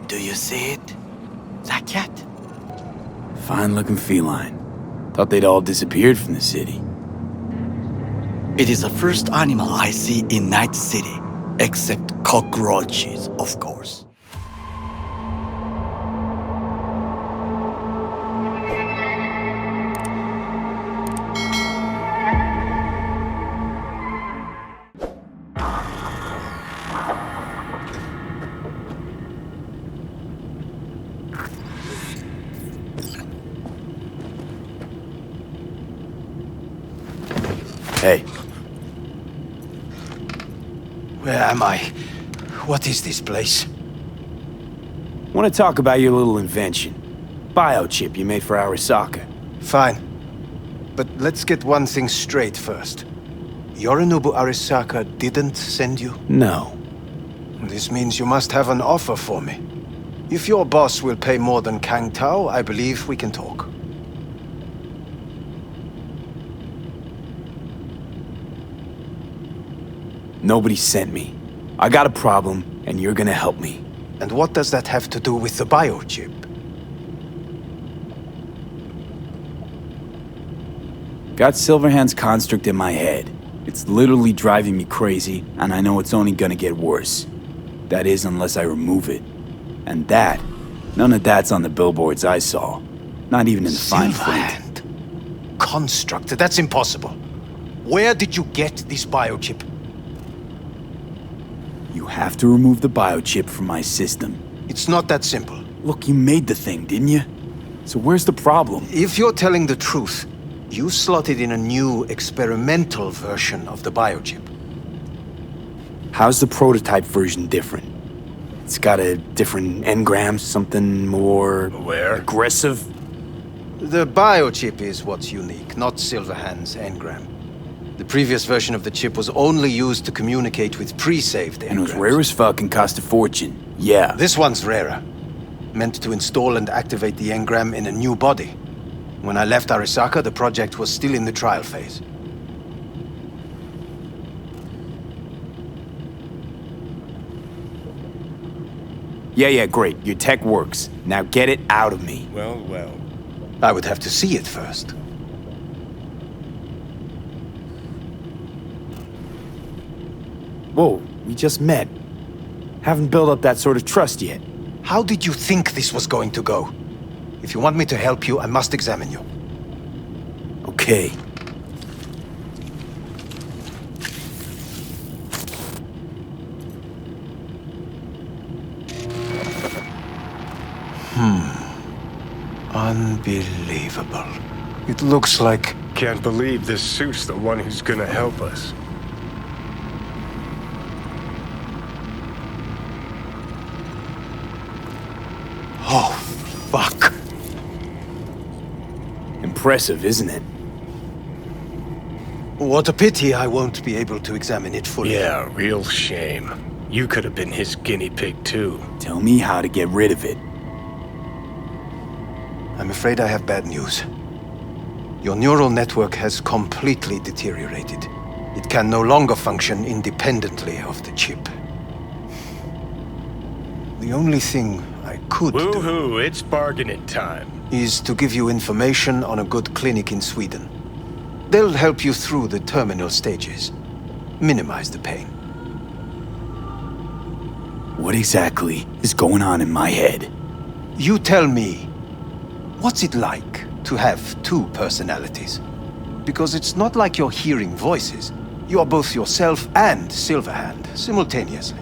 Do you see it? That cat? Fine-looking feline. Thought they'd all disappeared from the city. It is the first animal I see in Night City, except cockroaches, of course. Hey. Where am I? What is this place? Want to talk about your little invention. Biochip you made for Arasaka. Fine. But let's get one thing straight first. Yorinobu Arasaka didn't send you? No. This means you must have an offer for me. If your boss will pay more than Kang Tao, I believe we can talk. Nobody sent me. I got a problem, and you're gonna help me. And what does that have to do with the biochip? Got Silverhand's construct in my head. It's literally driving me crazy, and I know it's only gonna get worse. That is, unless I remove it. And that, none of that's on the billboards I saw. Not even in the fine print. Silverhand? Construct? That's impossible. Where did you get this biochip? You have to remove the biochip from my system. It's not that simple. Look, you made the thing, didn't you? So where's the problem? If you're telling the truth, you slotted in a new experimental version of the biochip. How's the prototype version different? It's got a different engram, something more... aggressive? The biochip is what's unique, not Silverhand's engram. The previous version of the chip was only used to communicate with pre-saved engrams. And it was rare as fuck and cost a fortune. Yeah. This one's rarer. Meant to install and activate the engram in a new body. When I left Arasaka, the project was still in the trial phase. Yeah, great. Your tech works. Now get it out of me. Well. I would have to see it first. Whoa, we just met. Haven't built up that sort of trust yet. How did you think this was going to go? If you want me to help you, I must examine you. Okay. Unbelievable. It looks like... Can't believe this suit's the one who's gonna help us. Oh, fuck. Impressive, isn't it? What a pity I won't be able to examine it fully. Yeah, real shame. You could have been his guinea pig too. Tell me how to get rid of it. I'm afraid I have bad news. Your neural network has completely deteriorated. It can no longer function independently of the chip. The only thing I could do... Woohoo, it's bargaining time. ...is to give you information on a good clinic in Sweden. They'll help you through the terminal stages. Minimize the pain. What exactly is going on in my head? You tell me. What's it like to have two personalities? Because it's not like you're hearing voices. You are both yourself and Silverhand simultaneously.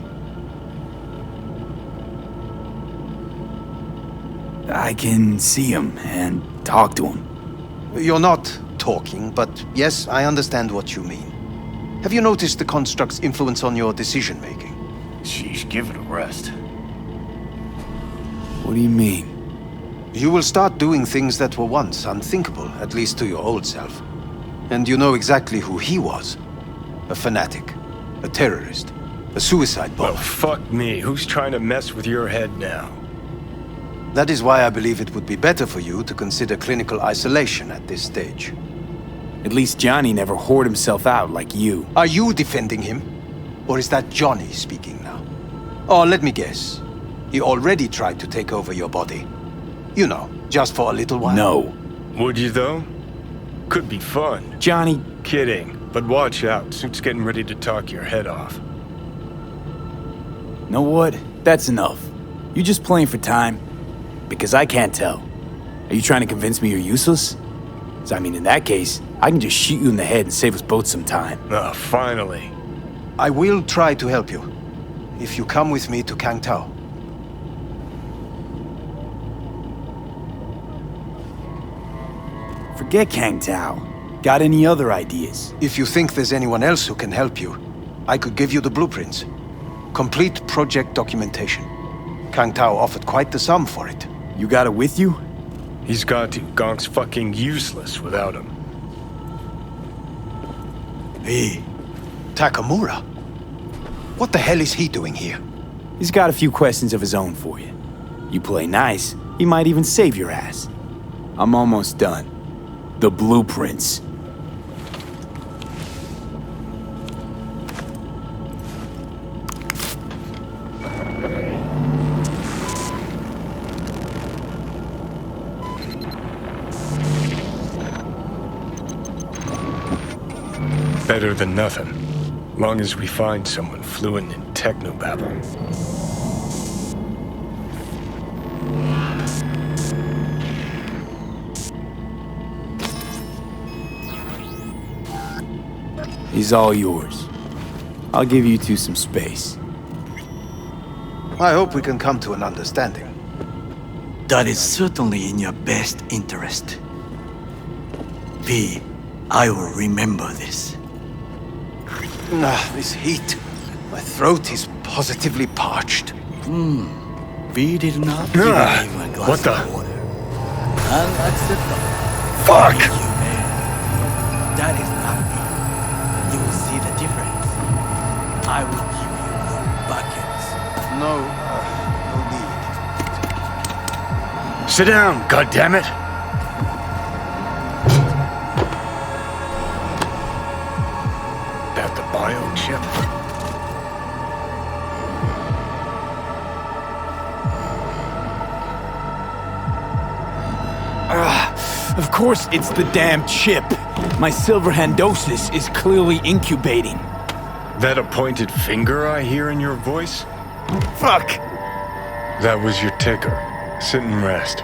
I can see him and talk to him. You're not talking, but yes, I understand what you mean. Have you noticed the construct's influence on your decision-making? Sheesh, give it a rest. What do you mean? You will start doing things that were once unthinkable, at least to your old self. And you know exactly who he was. A fanatic, a terrorist, a suicide bomber. Well, fuck me. Who's trying to mess with your head now? That is why I believe it would be better for you to consider clinical isolation at this stage. At least Johnny never whored himself out like you. Are you defending him? Or is that Johnny speaking now? Oh, let me guess. He already tried to take over your body. You know, just for a little while. No. Would you, though? Could be fun. Johnny, Kidding. But watch out. Suit's getting ready to talk your head off. know what? That's enough. You just playing for time? Because I can't tell. Are you trying to convince me you're useless? So, I mean, in that case, I can just shoot you in the head and save us both some time. Ah, finally. I will try to help you. If you come with me to Kang Tao. Forget Kang Tao. Got any other ideas? If you think there's anyone else who can help you, I could give you the blueprints. Complete project documentation. Kang Tao offered quite the sum for it. You got it with you? He's got to. Gonk's fucking useless without him. Hey, Takeemura. What the hell is he doing here? He's got a few questions of his own for you. You play nice, he might even save your ass. I'm almost done. The blueprints. Better than nothing. Long as we find someone fluent in technobabble. He's all yours. I'll give you two some space. I hope we can come to an understanding. That is certainly in your best interest. V, I will remember this. This heat. My throat is positively parched. V did not give me a glass what the? of water. Unacceptable. Fuck! You man. That is not me. You will see the difference. I will give you more buckets. No need. Sit down, goddammit! That the biochip? Of course it's the damn chip. My silverhandosis is clearly incubating. That a pointed finger I hear in your voice? Fuck! That was your ticker. Sit and rest.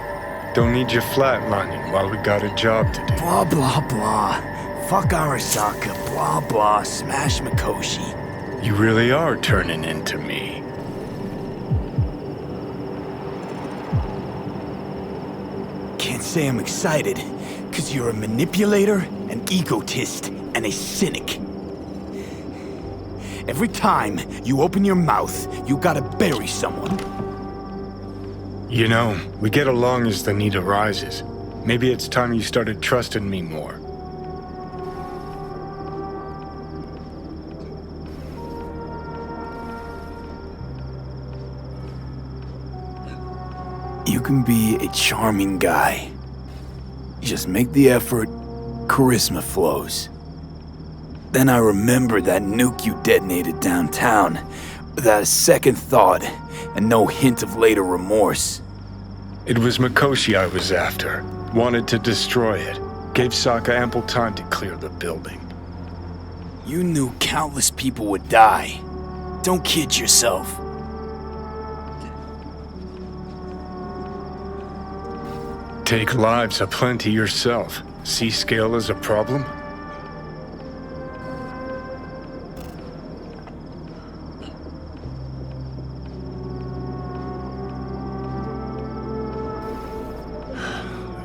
Don't need you flatlining while we got a job to do. Blah, blah, blah. Fuck Arasaka, blah, blah, smash Mikoshi. You really are turning into me. Can't say I'm excited, cause you're a manipulator, an egotist, and a cynic. Every time you open your mouth, you gotta bury someone. You know, we get along as the need arises. Maybe it's time you started trusting me more. You can be a charming guy. You just make the effort, charisma flows. Then I remembered that nuke you detonated downtown, without a second thought, and no hint of later remorse. It was Mikoshi I was after. Wanted to destroy it. Gave Saka ample time to clear the building. You knew countless people would die. Don't kid yourself. Take lives aplenty yourself. See scale as a problem?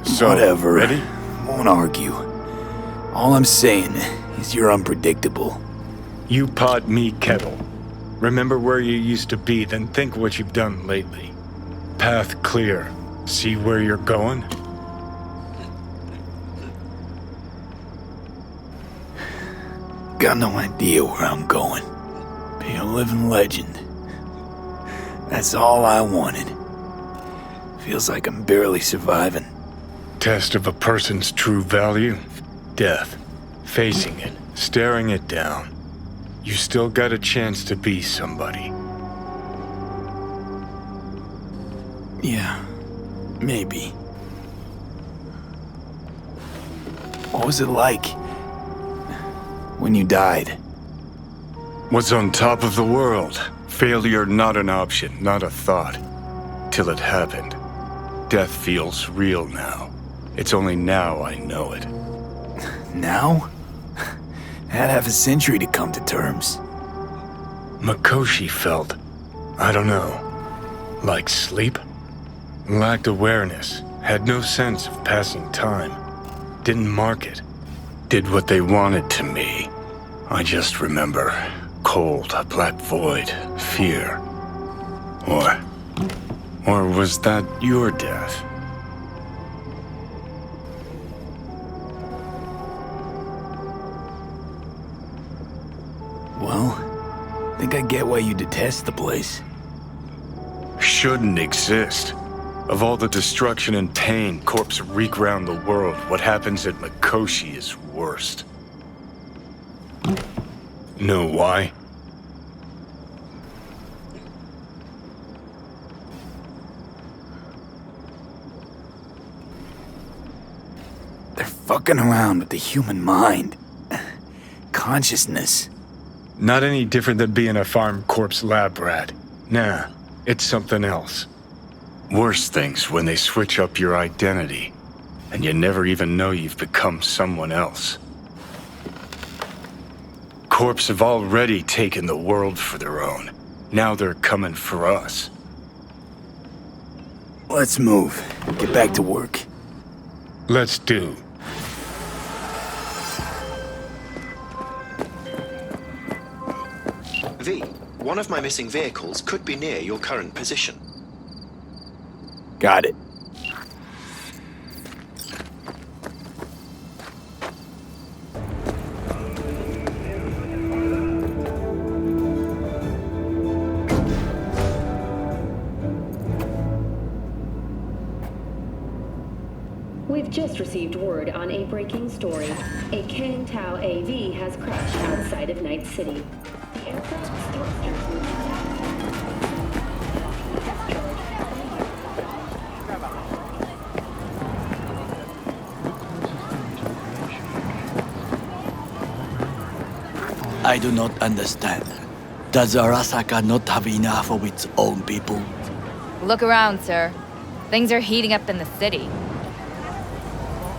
So, whatever. Ready? Won't argue. All I'm saying is you're unpredictable. You pot me kettle. Remember where you used to be, then think what you've done lately. Path clear. See where you're going? Got no idea where I'm going. Be a living legend. That's all I wanted. Feels like I'm barely surviving. Test of a person's true value? Death. Facing it. Staring it down. You still got a chance to be somebody. Yeah, maybe. What was it like when you died? What's on top of the world? Failure not an option, not a thought. Till it happened. Death feels real now. It's only now I know it. Now? Had half a century to come to terms. Mikoshi felt, I don't know, like sleep? Lacked awareness, had no sense of passing time. Didn't mark it. Did what they wanted to me. I just remember cold, a black void, fear. Or was that your death? Well, I think I get why you detest the place. Shouldn't exist. Of all the destruction and pain corpses wreak round the world, what happens at Mikoshi is worst. Know why? They're fucking around with the human mind. Consciousness. Not any different than being a farm corpse lab rat. Nah, it's something else. Worse things when they switch up your identity, and you never even know you've become someone else. Corps have already taken the world for their own. Now they're coming for us. Let's move. Get back to work. Let's do. V, one of my missing vehicles could be near your current position. Got it. We've just received word on a breaking story. A Kang Tao AV has crashed outside of Night City. The aircraft's thrusters will I do not understand. Does Arasaka not have enough of its own people? Look around, sir. Things are heating up in the city.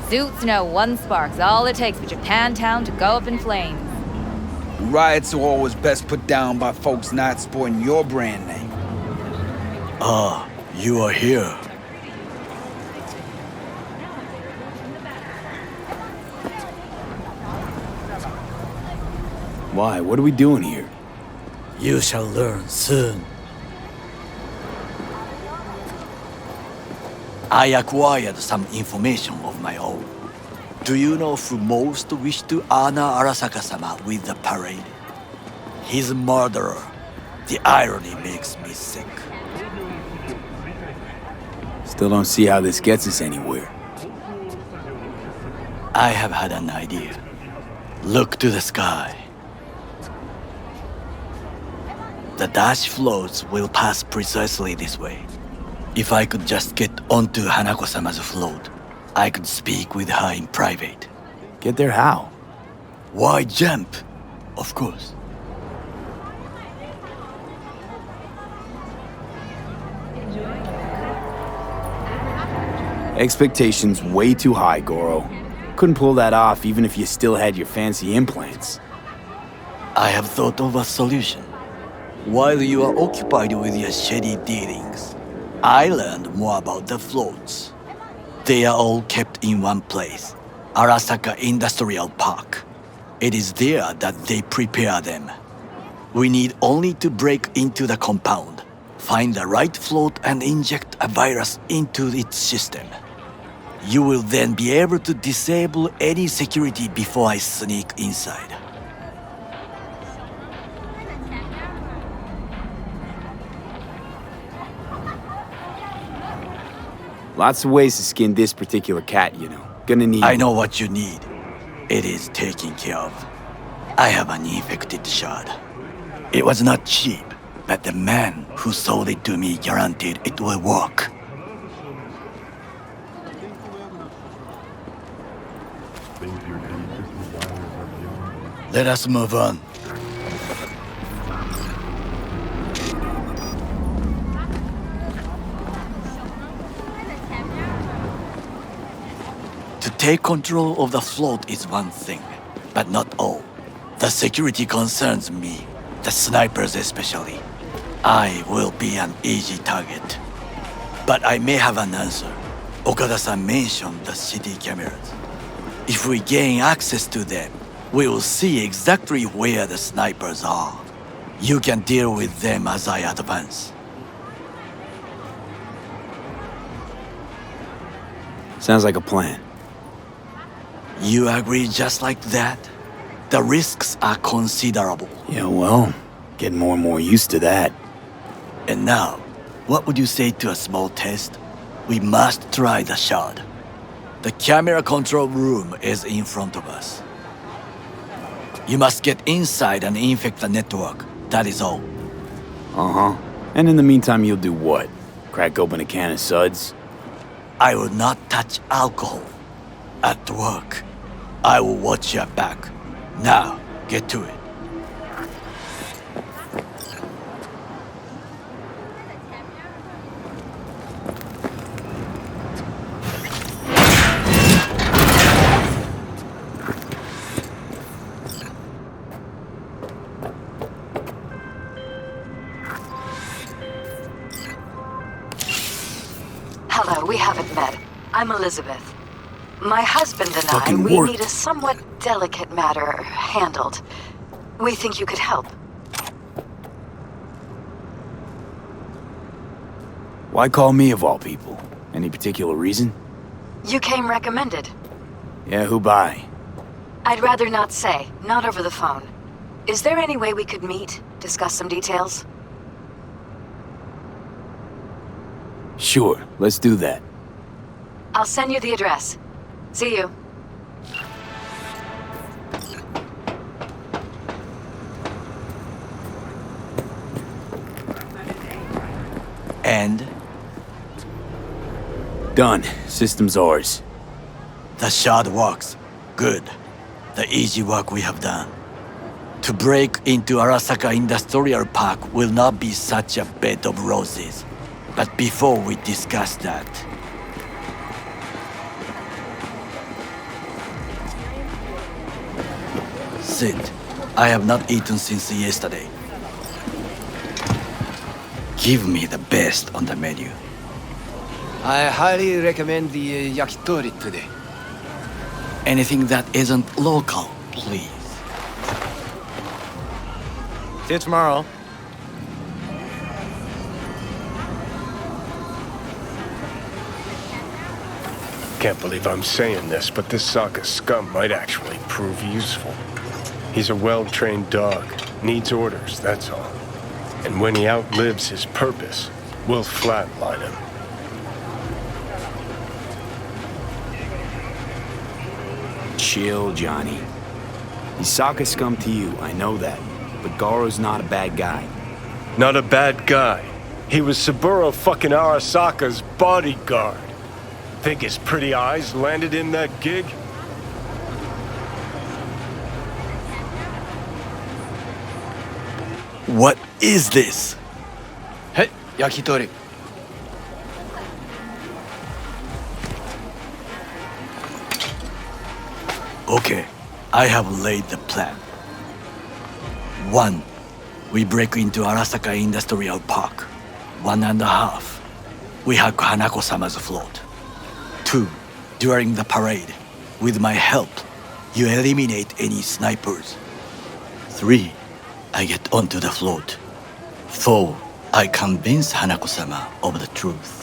Suits know one spark's all it takes for Japantown to go up in flames. Riots are always best put down by folks not sporting your brand name. Ah, you are here. Why? What are we doing here? You shall learn soon. I acquired some information of my own. Do you know who most wished to honor Arasaka-sama with the parade? His murderer. The irony makes me sick. Still don't see how this gets us anywhere. I have had an idea. Look to the sky. The dash floats will pass precisely this way. If I could just get onto Hanako-sama's float, I could speak with her in private. Get there how? Why jump? Of course. Expectations way too high, Goro. Couldn't pull that off even if you still had your fancy implants. I have thought of a solution. While you are occupied with your shady dealings, I learned more about the floats. They are all kept in one place, Arasaka Industrial Park. It is there that they prepare them. We need only to break into the compound, find the right float and inject a virus into its system. You will then be able to disable any security before I sneak inside. Lots of ways to skin this particular cat, you know. Gonna need... I know what you need. It is taken care of. I have an infected shard. It was not cheap, but the man who sold it to me guaranteed it will work. Let us move on. To take control of the float is one thing, but not all. The security concerns me, the snipers especially. I will be an easy target. But I may have an answer. Okada-san mentioned the city cameras. If we gain access to them, we will see exactly where the snipers are. You can deal with them as I advance. Sounds like a plan. You agree just like that? The risks are considerable. Yeah, well, getting more and more used to that. And now, what would you say to a small test? We must try the shard. The camera control room is in front of us. You must get inside and infect the network. That is all. Uh-huh. And in the meantime, you'll do what? Crack open a can of suds? I will not touch alcohol. At work, I will watch your back. Now, get to it. Hello, we haven't met. I'm Elizabeth. My husband and Fucking we worked. need a somewhat delicate matter handled. We think you could help. Why call me of all people? Any particular reason? You came recommended. Yeah, who by? I'd rather not say, not over the phone. Is there any way we could meet, discuss some details? Sure, let's do that. I'll send you the address. See you. And Done. System's ours. the shard works. Good. The easy work we have done. To break into Arasaka Industrial Park will not be such a bed of roses. But before we discuss that, Sid, I have not eaten since yesterday. Give me the best on the menu. I highly recommend the yakitori today. Anything that isn't local, please. See you tomorrow. Can't believe I'm saying this, but this Sokka scum might actually prove useful. He's a well-trained dog. Needs orders, that's all. And when he outlives his purpose, we'll flatline him. Chill, Johnny. He's Sokka scum to you, I know that. But Garo's not a bad guy. Not a bad guy. He was Saburo fucking Arasaka's bodyguard. Think his pretty eyes landed in that gig? What is this? Hey, yakitori. Okay, I have laid the plan. 1. We break into Arasaka Industrial Park. 1.5. We hack Hanako-sama's float. 2. During the parade, with my help, you eliminate any snipers. 3. I get onto the float. 4. I convince Hanako-sama of the truth.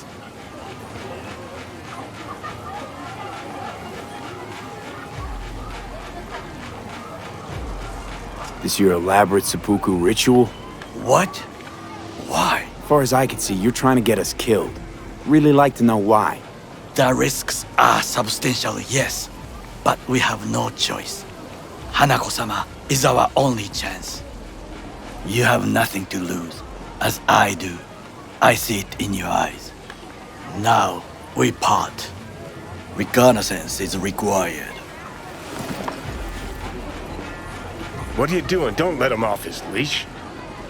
This your elaborate seppuku ritual? What? Why? As far as I can see, you're trying to get us killed. Really like to know why. The risks are substantial, yes, but we have no choice. Hanako-sama is our only chance. You have nothing to lose, as I do. I see it in your eyes. Now, we part. Reconnaissance is required. What are you doing? Don't let him off his leash.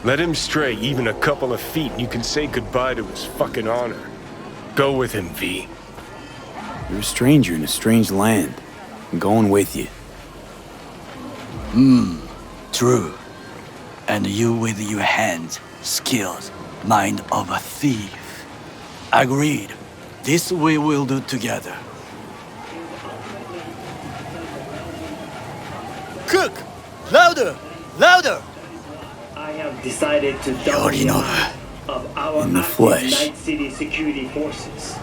Let him stray even a couple of feet and you can say goodbye to his fucking honor. Go with him, V. You're a stranger in a strange land. I'm going with you. True. And you with your hands, skills, mind of a thief. Agreed. This we will do together. Cook! Louder! Louder! I have decided to Yorinobu. of our In the active flesh. Night City security forces.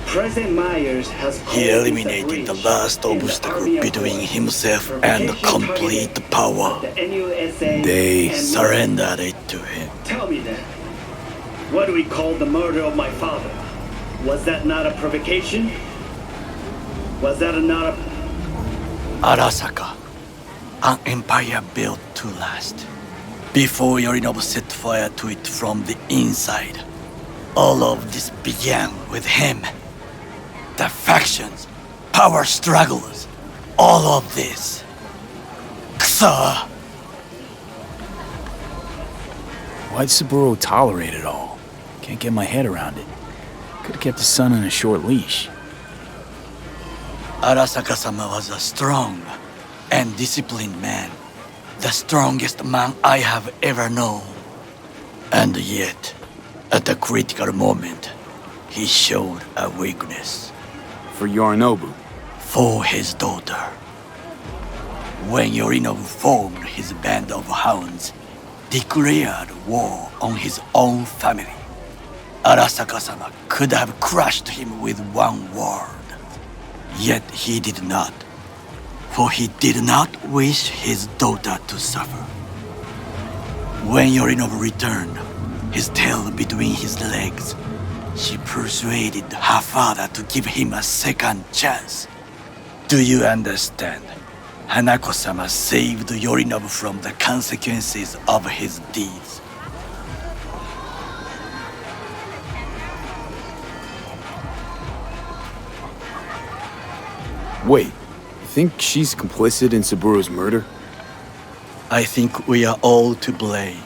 President Myers has He eliminated the last obstacle between himself and complete power. They Surrendered it to him. Tell me then, what do we call the murder of my father? Was that not a provocation? Was that not a... Arasaka, an empire built to last. Before Yorinobu set fire to it from the inside, all of this began with him. The factions, power struggles, all of this. Kusa! Why'd Saburo tolerate it all? Can't get my head around it. Could've kept his son on a short leash. Arasaka-sama was a strong and disciplined man. The strongest man I have ever known. And yet, at a critical moment, he showed a weakness. For Yorinobu. For his daughter. When Yorinobu formed his band of hounds, declared war on his own family, Arasaka-sama could have crushed him with one word. Yet he did not, for he did not wish his daughter to suffer. When Yorinobu returned, his tail between his legs, she persuaded her father to give him a second chance. Do you understand? Hanako-sama saved Yorinobu from the consequences of his deeds. Wait, you think she's complicit in Saburo's murder? I think we are all to blame.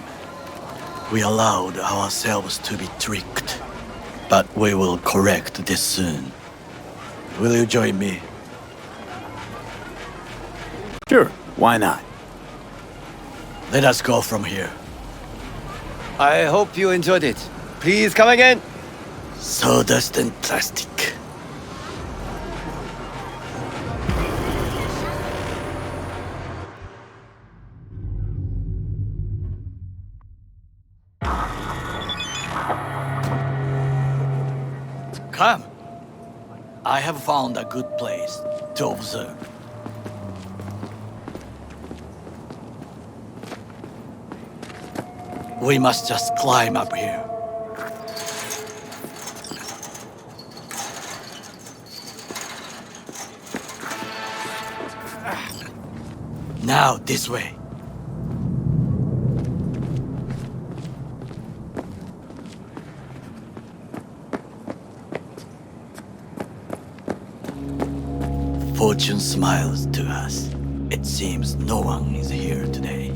We allowed ourselves to be tricked. But we will correct this soon. Will you join me? Sure, why not? Let us go from here. I hope you enjoyed it. Please come again. Sawdust and plastic. Come. I have found a good place to observe. We must just climb up here. Now, this way. Fortune smiles to us. It seems no one is here today.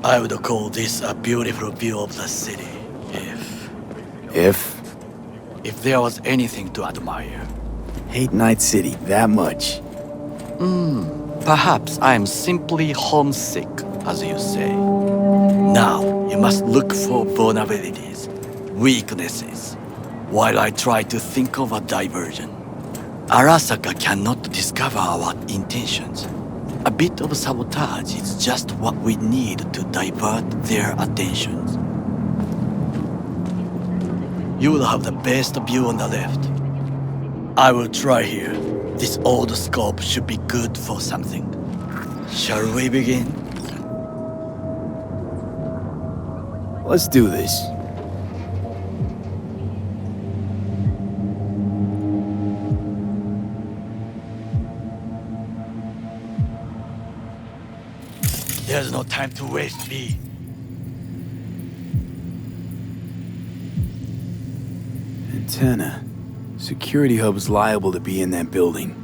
I would call this a beautiful view of the city, if there was anything to admire. Hate Night City that much. Perhaps I am simply homesick, as you say. Now, you must look for vulnerabilities, weaknesses, while I try to think of a diversion. Arasaka cannot discover our intentions. A bit of sabotage is just what we need to divert their attentions. You will have the best view on the left. I will try here. This old scope should be good for something. Shall we begin? Let's do this. There's no time to waste, B. Antenna. Security hub's liable to be in that building.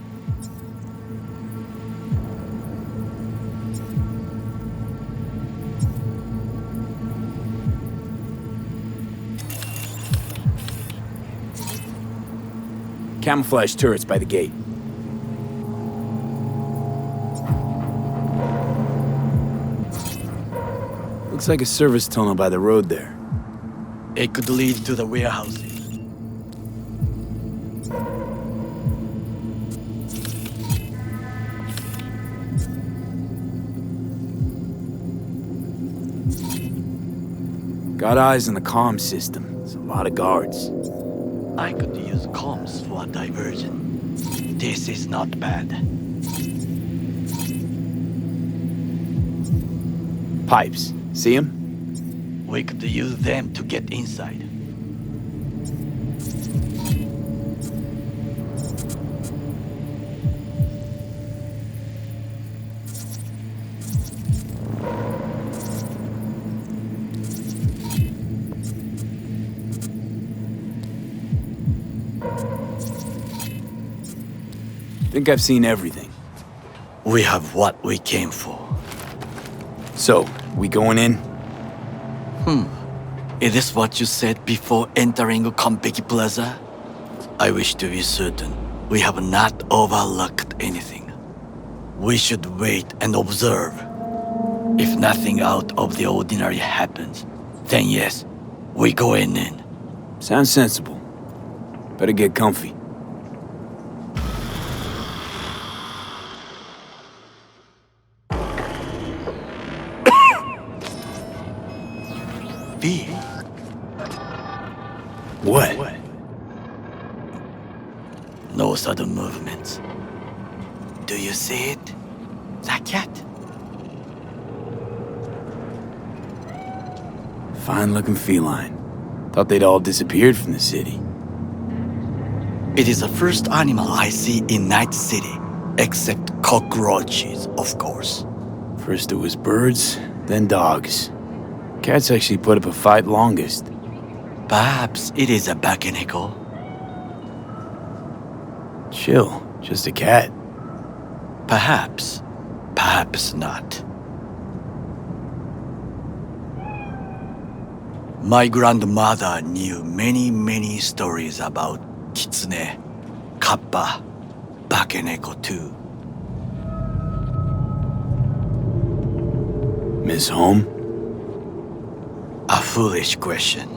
Camouflage turrets by the gate. Looks like a service tunnel by the road there. It could lead to the warehouses. Got eyes on the comm system. There's a lot of guards. I could use comms for a diversion. This is not bad. Pipes. See them? We could use them to get inside. Think I've seen everything. We have what we came for. So, we going in? Is this what you said before entering Konpeki Plaza? I wish to be certain we have not overlooked anything. We should wait and observe. If nothing out of the ordinary happens, then yes, we going in. Sounds sensible. Better get comfy. B. What? No sudden movements. Do you see it? That cat? Fine-looking feline. Thought they'd all disappeared from the city. It is the first animal I see in Night City, except cockroaches, of course. First it was birds, then dogs. Cats actually put up a fight longest. Perhaps it is a bakeneko. Chill, just a cat. Perhaps. Perhaps not. My grandmother knew many stories about kitsune, kappa, bakeneko too. Miss Home? A foolish question.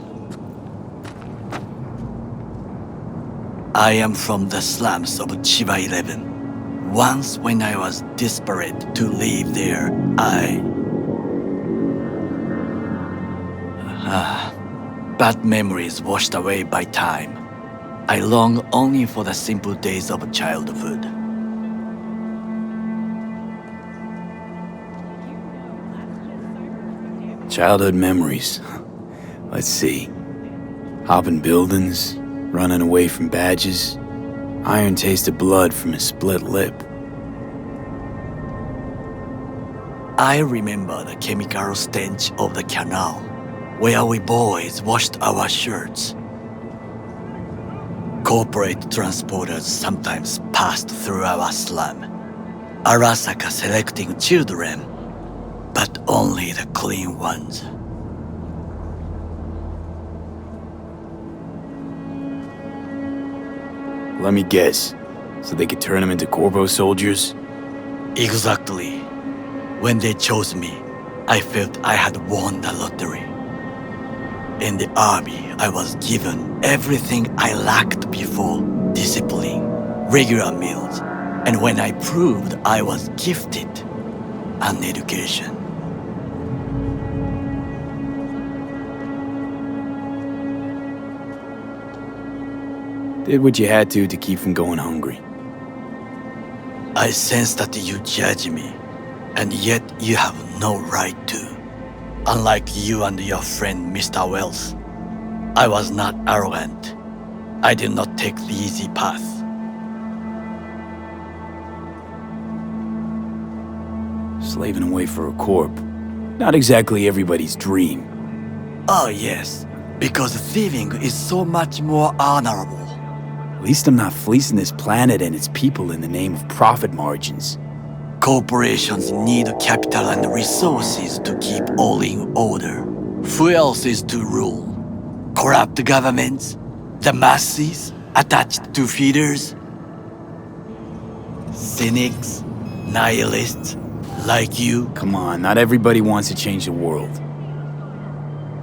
I am from the slums of Chiba 11. Once when I was desperate to live there, bad memories washed away by time. I long only for the simple days of childhood. Childhood memories. Let's see. Hopping buildings, running away from badges, iron taste of blood from a split lip. I remember the chemical stench of the canal, where we boys washed our shirts. Corporate transporters sometimes passed through our slum, Arasaka selecting children, but only the clean ones. Let me guess. So they could turn them into Corvo soldiers? Exactly. When they chose me, I felt I had won the lottery. In the army, I was given everything I lacked before: discipline, regular meals, and when I proved I was gifted, an education. Did what you had to keep from going hungry. I sense that you judge me, and yet you have no right to. Unlike you and your friend Mr. Wells, I was not arrogant. I did not take the easy path. Slaving away for a corp. Not exactly everybody's dream. Oh yes, because thieving is so much more honorable. At least I'm not fleecing this planet and its people in the name of profit margins. Corporations need capital and resources to keep all in order. Who else is to rule? Corrupt governments? The masses attached to feeders? Cynics? Nihilists? Like you? Come on, not everybody wants to change the world.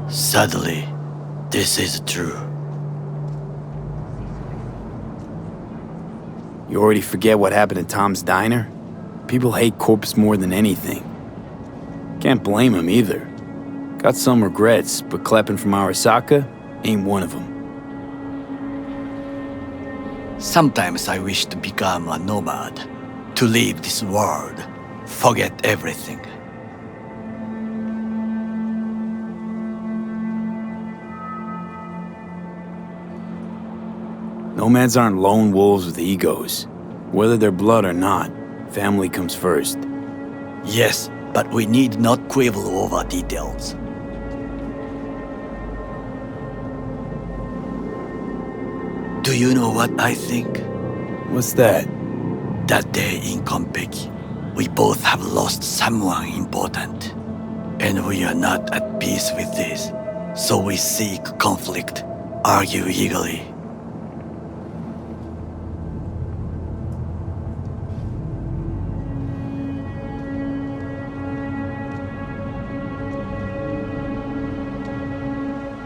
Sadly, this is true. You already forget what happened at Tom's Diner? People hate corpse more than anything. Can't blame him either. Got some regrets, but clapping from Arasaka ain't one of them. Sometimes I wish to become a nomad, to leave this world, forget everything. Nomads aren't lone wolves with egos. Whether they're blood or not, family comes first. Yes, but we need not quibble over details. Do you know what I think? What's that? That day in Konpeki, we both have lost someone important. And we are not at peace with this. So we seek conflict, argue eagerly.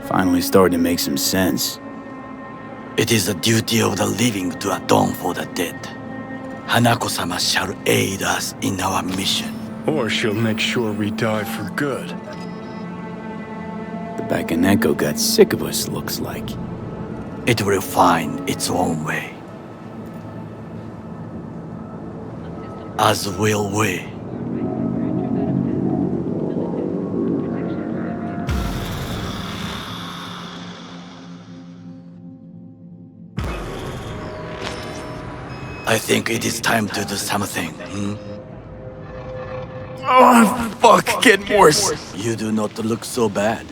Finally starting to make some sense. It is the duty of the living to atone for the dead. Hanako-sama shall aid us in our mission. Or she'll make sure we die for good. The Bakaneko got sick of us, looks like. It will find its own way. As will we. I think it is time to do something, Oh, fuck, getting worse. You do not look so bad.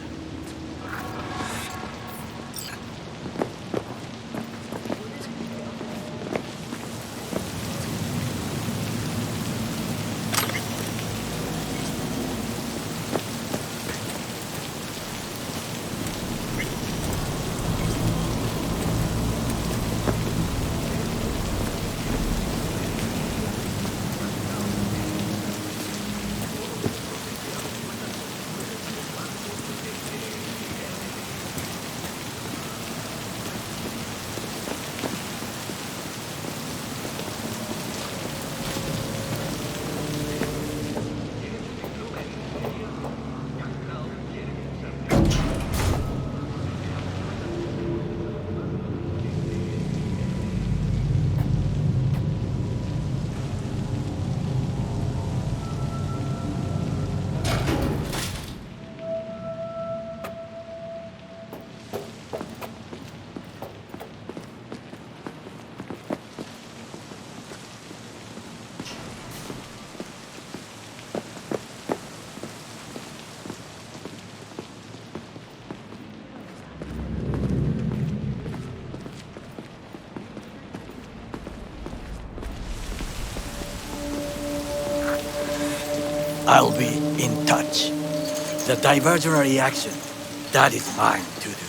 I'll be in touch. The diversionary reaction, that is mine to do.